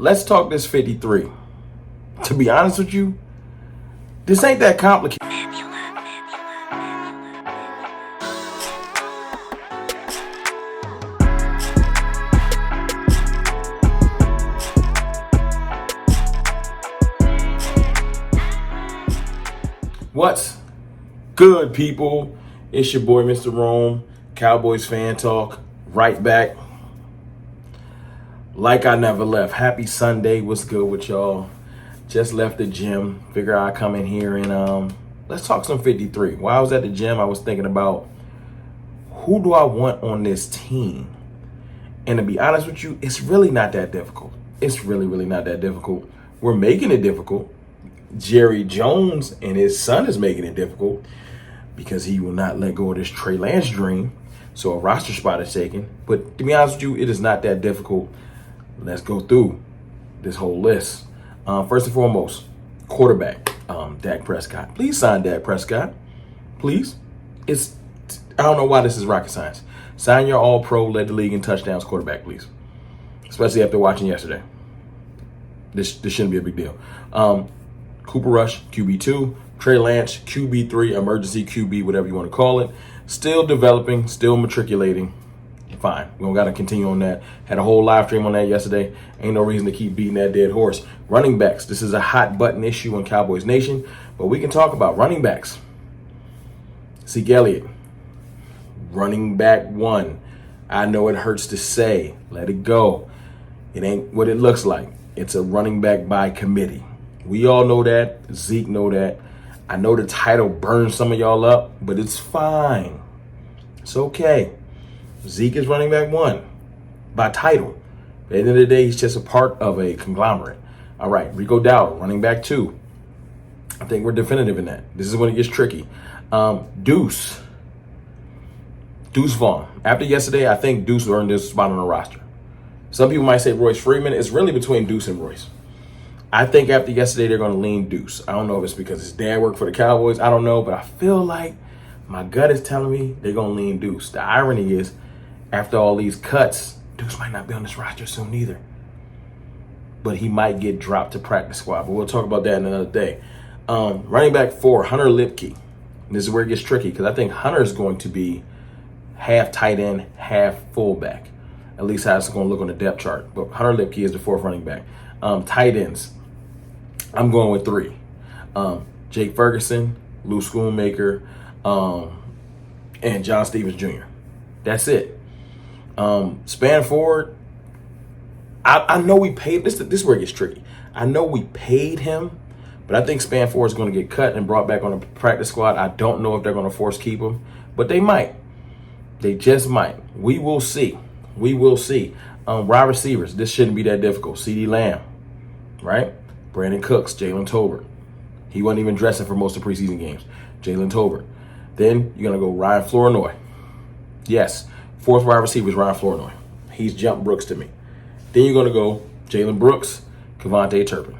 let's talk this 53. To be honest with you, this ain't that complicated. What's good, people? It's your boy, Mr. Rome, Cowboys fan talk, right back. Like I never left. Happy Sunday. What's good with y'all? Just left the gym. Figure I'd come in here and let's talk some 53. While I was at the gym, I was thinking about who do I want on this team? And to be honest with you, it's really not that difficult. It's really not that difficult. We're making it difficult. Jerry Jones and his son is making it difficult because he will not let go of this Trey Lance dream. So a roster spot is taken. But to be honest with you, it is not that difficult. Let's go through this whole list. First and foremost, quarterback, Dak Prescott. Please sign Dak Prescott. Please. I don't know why this is rocket science. Sign your all-pro, led the league in touchdowns quarterback, please. Especially after watching yesterday. This shouldn't be a big deal. Cooper Rush, QB2. Trey Lance, QB3, emergency QB, whatever you want to call it. Still developing, still matriculating. Fine. We don't got to continue on that. Had a whole live stream on that yesterday. Ain't no reason to keep beating that dead horse. Running backs. This is a hot button issue in Cowboys Nation, but we can talk about running backs. Zeke Elliott, running back one. I know it hurts to say. Let it go. It ain't what it looks like. It's a running back by committee. We all know that. Zeke know that. I know the title burns some of y'all up, but it's fine. It's okay. Zeke is running back one by title. At the end of the day, he's just a part of a conglomerate. All right, Rico Dowdle, running back two. I think we're definitive in that. This is when it gets tricky. Deuce Vaughn. After yesterday, I think Deuce earned this spot on the roster. Some people might say Royce Freeman. It's really between Deuce and Royce. I think after yesterday, they're going to lean Deuce. I don't know if it's because his dad worked for the Cowboys. I don't know, but I feel like my gut is telling me they're going to lean Deuce. The irony is, after all these cuts, Deuce might not be on this roster soon either. But he might get dropped to practice squad. But we'll talk about that in another day. Running back four, Hunter Lipke. And this is where it gets tricky because I think Hunter is going to be half tight end, half fullback. At least how it's going to look on the depth chart. But Hunter Lipke is the fourth running back. Tight ends. I'm going with three. Jake Ferguson, Lou Schoonmaker, and John Stevens Jr. That's it. Span forward. I know we paid this is where it gets tricky. I know we paid him, but I think Span forward is going to get cut and brought back on the practice squad. I don't know if they're going to force keep him, but they might. They just might. We will see. We will see. Wide receivers. This shouldn't be that difficult. CeeDee Lamb, right? Brandon Cooks, Jalen Tolbert. He wasn't even dressing for most of the preseason games. Jalen Tolbert. Then you're going to go Ryan Flournoy. Yes, fourth wide receiver is Ryan Flournoy. He's jumped Brooks to me. Then you're going to go Jalen Brooks, Kevontae Turpin.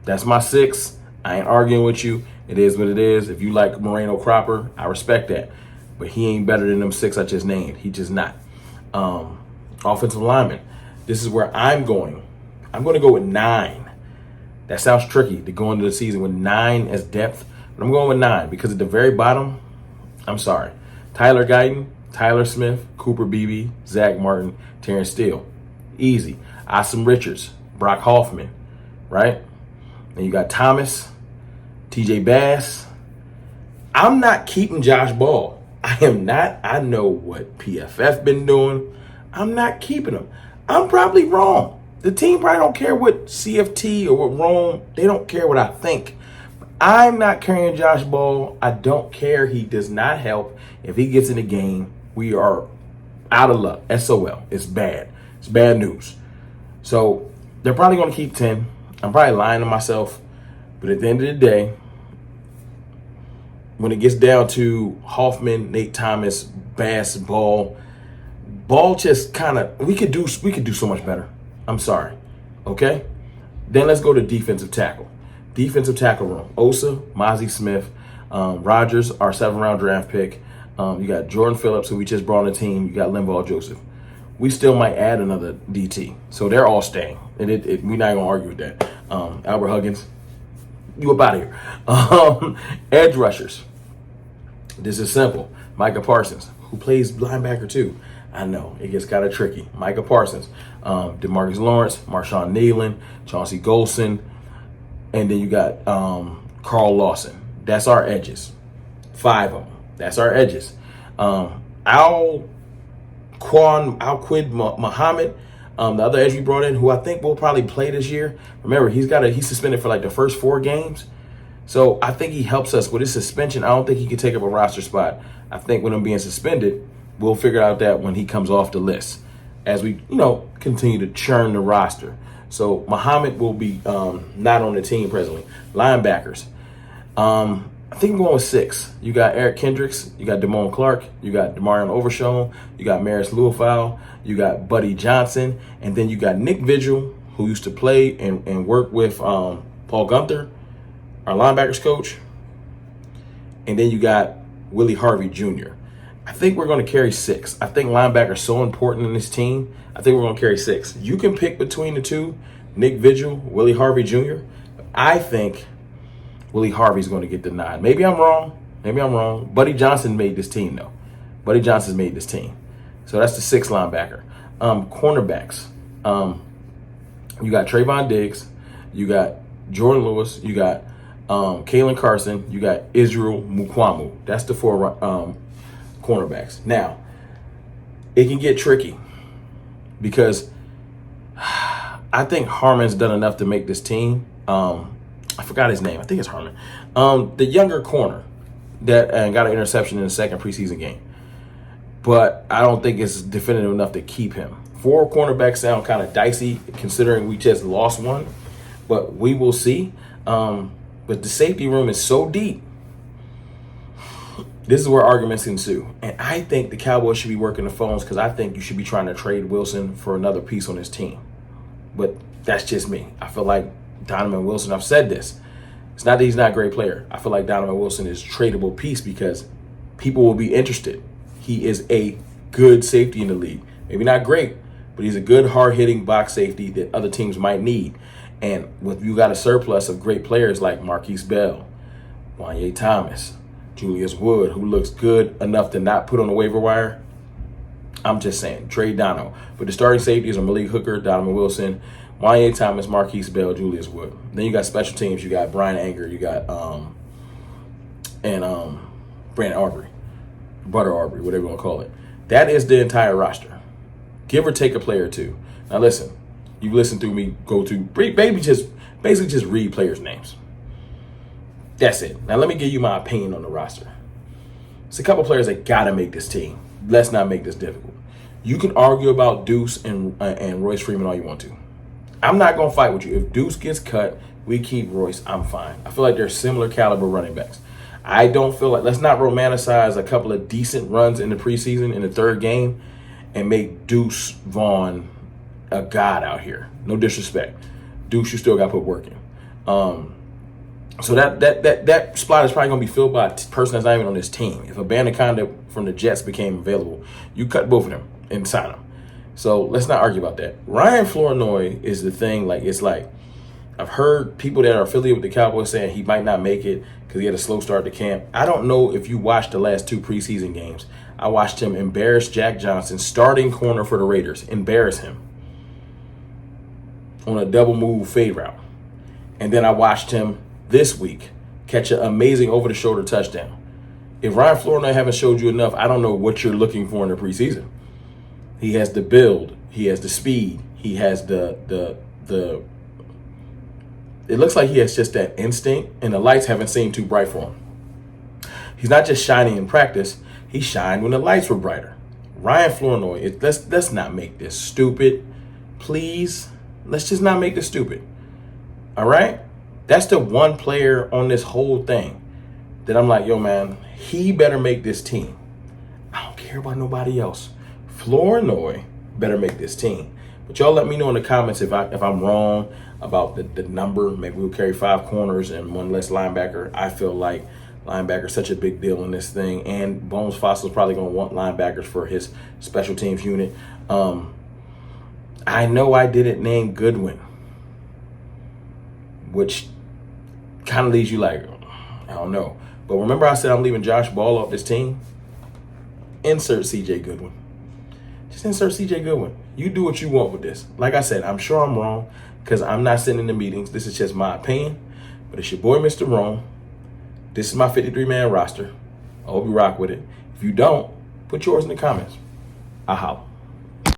That's my six. I ain't arguing with you. It is what it is. If you like Moreno Cropper, I respect that. But he ain't better than them six I just named. He just not. Offensive lineman. This is where I'm going. I'm going to go with 9. That sounds tricky to go into the season with 9 as depth. But I'm going with 9 because at the very bottom, I'm sorry. Tyler Guyton, Tyler Smith, Cooper Beebe, Zach Martin, Terrence Steele. Easy. Asim Richards, Brock Hoffman, right? And you got Thomas, TJ Bass. I'm not keeping Josh Ball. I am not. I know what PFF been doing. I'm not keeping him. I'm probably wrong. The team probably don't care what CFT or what Rome. They don't care what I think. I'm not carrying Josh Ball. I don't care. He does not help. If he gets in the game, we are out of luck. SOL. It's bad. It's bad news. So they're probably going to keep 10. I'm probably lying to myself. But at the end of the day, when it gets down to Hoffman, Nate Thomas, Bass, Ball just kind of, we could do so much better. I'm sorry. Okay? Then let's go to defensive tackle. Defensive tackle room. Osa, Mozzie Smith, Rodgers, our 7th round draft pick. You got Jordan Phillips, who we just brought on the team. You got Linval Joseph. we still might add another DT. So they're all staying. And we're not going to argue with that. Albert Huggins, you up out of here. Edge rushers. This is simple. Micah Parsons, who plays linebacker too. I know, it gets kind of tricky. Micah Parsons, DeMarcus Lawrence, Marshawn Nealon, Chauncey Golson, and then you got Carl Lawson. That's our edges. 5 of them. That's our edges. Al-Quid Muhammad, the other edge we brought in, who I think will probably play this year. Remember, he's suspended for like the first 4 games. So I think he helps us with his suspension. I don't think he can take up a roster spot. I think with him being suspended, we'll figure out that when he comes off the list as we, continue to churn the roster. So Muhammad will be not on the team presently. Linebackers. I think I'm going with 6. You got Eric Kendricks, you got Damone Clark, you got Demarion Overshown, you got Maris Luafau, you got Buddy Johnson, and then you got Nick Vigil, who used to play and work with Paul Gunther, our linebackers coach. And then you got Willie Harvey Jr. I think we're going to carry 6. I think linebackers are so important in this team. I think we're going to carry 6. You can pick between the two, Nick Vigil, Willie Harvey Jr. I think Willie Harvey's going to get the nod. Maybe I'm wrong. Buddy Johnson made this team, though. Buddy Johnson's made this team. So that's the 6th linebacker. Cornerbacks. You got Trayvon Diggs. You got Jordan Lewis. You got Kalen Carson. You got Israel Mukwamu. That's the 4 cornerbacks. Now, it can get tricky because I think Harmon's done enough to make this team. I forgot his name. I think it's Harmon. The younger corner that got an interception in the second preseason game. But I don't think it's definitive enough to keep him. 4 cornerbacks sound kind of dicey considering we just lost one. But we will see. But the safety room is so deep. This is where arguments ensue. And I think the Cowboys should be working the phones because I think you should be trying to trade Wilson for another piece on his team. But that's just me. I feel like Donovan Wilson, I've said this. It's not that he's not a great player. I feel like Donovan Wilson is a tradable piece because people will be interested. He is a good safety in the league. Maybe not great, but he's a good, hard-hitting box safety that other teams might need. And with you got a surplus of great players like Marquise Bell, Wanye Thomas, Julius Wood, who looks good enough to not put on the waiver wire, I'm just saying, trade Dono. But the starting safeties are Malik Hooker, Donovan Wilson, Wanye Thomas, Marquise Bell, Julius Wood. Then you got special teams. You got Brian Anger. You got Brandon Aubrey, Butter Aubrey, whatever you want to call it. That is the entire roster, give or take a player or two. Now listen, you listen through me, go through basically just read players' names. That's it. Now let me give you my opinion on the roster. It's a couple players that gotta make this team. Let's not make this difficult. You can argue about Deuce and Royce Freeman all you want to. I'm not going to fight with you. If Deuce gets cut, we keep Royce, I'm fine. I feel like they're similar caliber running backs. I don't feel like, let's not romanticize a couple of decent runs in the preseason in the 3rd game and make Deuce Vaughn a god out here. No disrespect. Deuce, you still got to put work in. So that spot is probably going to be filled by a person that's not even on this team. If Abandoconda from the Jets became available, you cut both of them and sign them. So let's not argue about that. Ryan Flournoy is the thing. It's like I've heard people that are affiliated with the Cowboys saying he might not make it because he had a slow start to camp. I don't know if you watched the last 2 preseason games. I watched him embarrass Jack Johnson, starting corner for the Raiders, embarrass him on a double move fade route. And then I watched him this week catch an amazing over-the-shoulder touchdown. If Ryan Flournoy haven't showed you enough, I don't know what you're looking for in the preseason. He has the build. He has the speed. He has the it looks like he has just that instinct, and the lights haven't seemed too bright for him. He's not just shining in practice. He shined when the lights were brighter. Ryan Flournoy, let's not make this stupid. Please, let's just not make this stupid. All right? That's the one player on this whole thing that I'm like, yo, man, he better make this team. I don't care about nobody else. Flournoy better make this team. But y'all let me know in the comments if I'm wrong about the number. Maybe we'll carry 5 corners and 1 less linebacker. I feel like Linebacker, such a big deal in this thing. And Bones Fossil's probably going to want linebackers for his special teams unit. I know I didn't name Goodwin, which kind of leaves you like, I don't know. But remember I said I'm leaving Josh Ball off this team? Insert CJ Goodwin. Just insert CJ Goodwin. You do what you want with this. Like I said, I'm sure I'm wrong because I'm not sitting in the meetings. This is just my opinion. But it's your boy, Mr. Rome. This is my 53-man roster. I hope you rock with it. If you don't, put yours in the comments. I holla.